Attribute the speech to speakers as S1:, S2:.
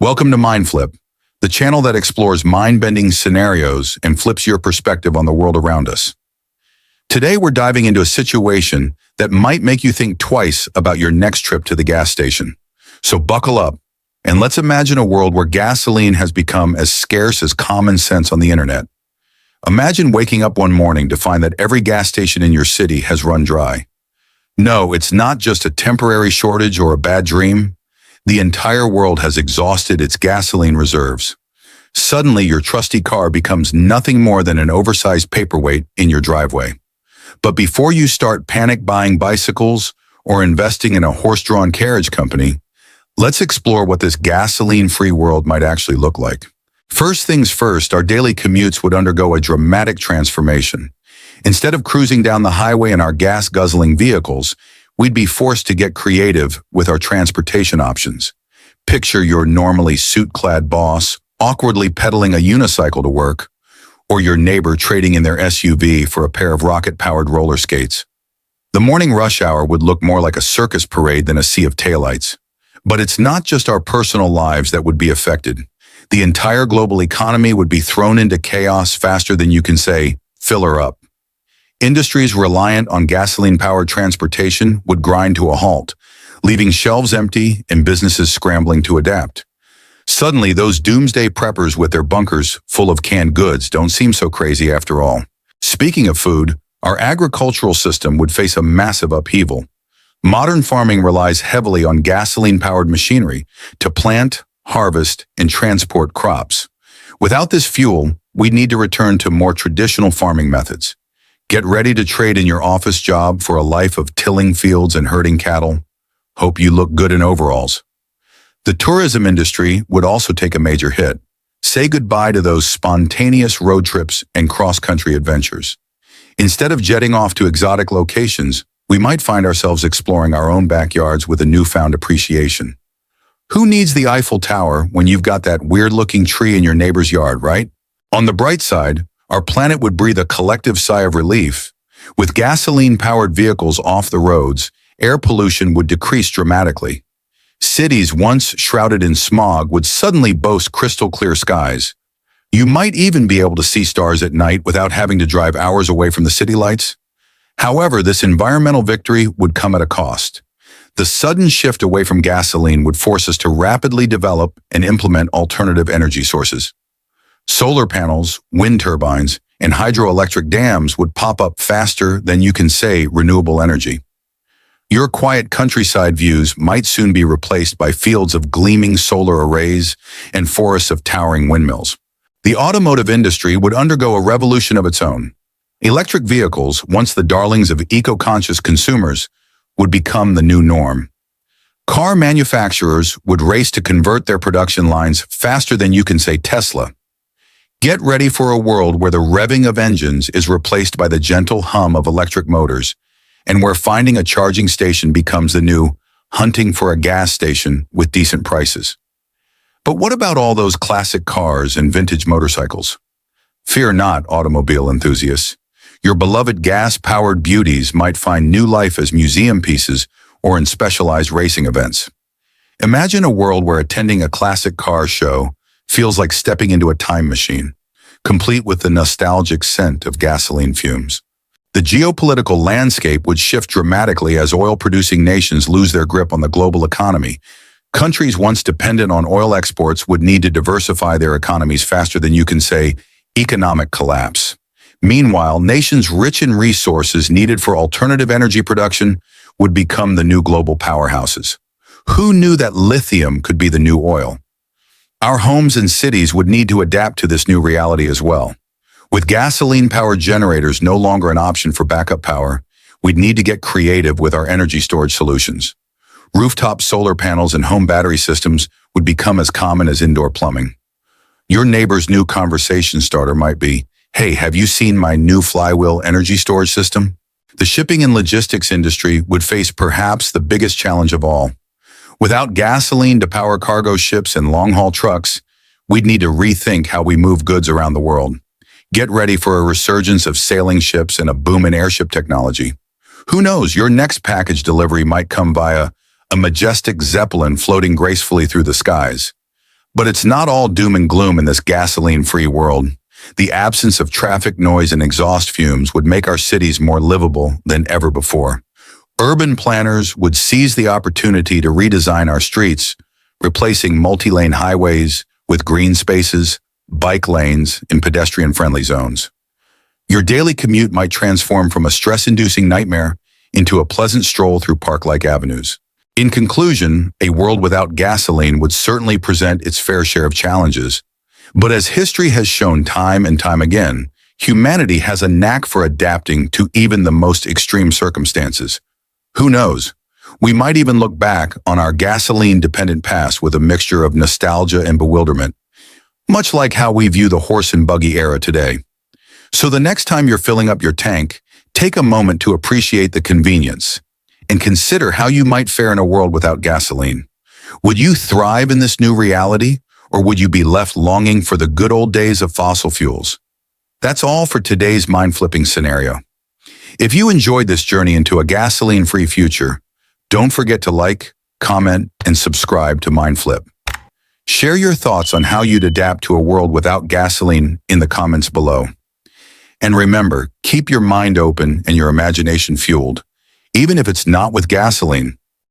S1: Welcome to MindFlip, the channel that explores mind-bending scenarios and flips your perspective on the world around us. Today, we're diving into a situation that might make you think twice about your next trip to the gas station. So buckle up, and let's imagine a world where gasoline has become as scarce as common sense on the internet. Imagine waking up one morning to find that every gas station in your city has run dry. No, it's not just a temporary shortage or a bad dream. The entire world has exhausted its gasoline reserves. Suddenly, your trusty car becomes nothing more than an oversized paperweight in your driveway. But before you start panic buying bicycles or investing in a horse-drawn carriage company, let's explore what this gasoline-free world might actually look like. First things first, our daily commutes would undergo a dramatic transformation. Instead of cruising down the highway in our gas-guzzling vehicles, we'd be forced to get creative with our transportation options. Picture your normally suit-clad boss awkwardly pedaling a unicycle to work, or your neighbor trading in their SUV for a pair of rocket-powered roller skates. The morning rush hour would look more like a circus parade than a sea of taillights. But it's not just our personal lives that would be affected. The entire global economy would be thrown into chaos faster than you can say, "Fill her up." Industries reliant on gasoline-powered transportation would grind to a halt, leaving shelves empty and businesses scrambling to adapt. Suddenly, those doomsday preppers with their bunkers full of canned goods don't seem so crazy after all. Speaking of food, our agricultural system would face a massive upheaval. Modern farming relies heavily on gasoline-powered machinery to plant, harvest, and transport crops. Without this fuel, we'd need to return to more traditional farming methods. Get ready to trade in your office job for a life of tilling fields and herding cattle. Hope you look good in overalls. The tourism industry would also take a major hit. Say goodbye to those spontaneous road trips and cross-country adventures. Instead of jetting off to exotic locations, we might find ourselves exploring our own backyards with a newfound appreciation. Who needs the Eiffel Tower when you've got that weird-looking tree in your neighbor's yard, right? On the bright side, our planet would breathe a collective sigh of relief. With gasoline-powered vehicles off the roads, air pollution would decrease dramatically. Cities once shrouded in smog would suddenly boast crystal-clear skies. You might even be able to see stars at night without having to drive hours away from the city lights. However, this environmental victory would come at a cost. The sudden shift away from gasoline would force us to rapidly develop and implement alternative energy sources. Solar panels, wind turbines, and hydroelectric dams would pop up faster than you can say renewable energy. Your quiet countryside views might soon be replaced by fields of gleaming solar arrays and forests of towering windmills. The automotive industry would undergo a revolution of its own. Electric vehicles, once the darlings of eco-conscious consumers, would become the new norm. Car manufacturers would race to convert their production lines faster than you can say Tesla. Get ready for a world where the revving of engines is replaced by the gentle hum of electric motors, and where finding a charging station becomes the new hunting for a gas station with decent prices. But what about all those classic cars and vintage motorcycles? Fear not, automobile enthusiasts. Your beloved gas-powered beauties might find new life as museum pieces or in specialized racing events. Imagine a world where attending a classic car show feels like stepping into a time machine, complete with the nostalgic scent of gasoline fumes. The geopolitical landscape would shift dramatically as oil-producing nations lose their grip on the global economy. Countries once dependent on oil exports would need to diversify their economies faster than you can say economic collapse. Meanwhile, nations rich in resources needed for alternative energy production would become the new global powerhouses. Who knew that lithium could be the new oil? Our homes and cities would need to adapt to this new reality as well. With gasoline-powered generators no longer an option for backup power, we'd need to get creative with our energy storage solutions. Rooftop solar panels and home battery systems would become as common as indoor plumbing. Your neighbor's new conversation starter might be, "Hey, have you seen my new flywheel energy storage system?" The shipping and logistics industry would face perhaps the biggest challenge of all. Without gasoline to power cargo ships and long-haul trucks, we'd need to rethink how we move goods around the world. Get ready for a resurgence of sailing ships and a boom in airship technology. Who knows, your next package delivery might come via a majestic zeppelin floating gracefully through the skies. But it's not all doom and gloom in this gasoline-free world. The absence of traffic noise and exhaust fumes would make our cities more livable than ever before. Urban planners would seize the opportunity to redesign our streets, replacing multi-lane highways with green spaces, bike lanes, and pedestrian-friendly zones. Your daily commute might transform from a stress-inducing nightmare into a pleasant stroll through park-like avenues. In conclusion, a world without gasoline would certainly present its fair share of challenges. But as history has shown time and time again, humanity has a knack for adapting to even the most extreme circumstances. Who knows? We might even look back on our gasoline-dependent past with a mixture of nostalgia and bewilderment, much like how we view the horse and buggy era today. So the next time you're filling up your tank, take a moment to appreciate the convenience and consider how you might fare in a world without gasoline. Would you thrive in this new reality, or would you be left longing for the good old days of fossil fuels? That's all for today's mind-flipping scenario. If you enjoyed this journey into a gasoline-free future, don't forget to like, comment, and subscribe to MindFlip. Share your thoughts on how you'd adapt to a world without gasoline in the comments below. And remember, keep your mind open and your imagination fueled, even if it's not with gasoline.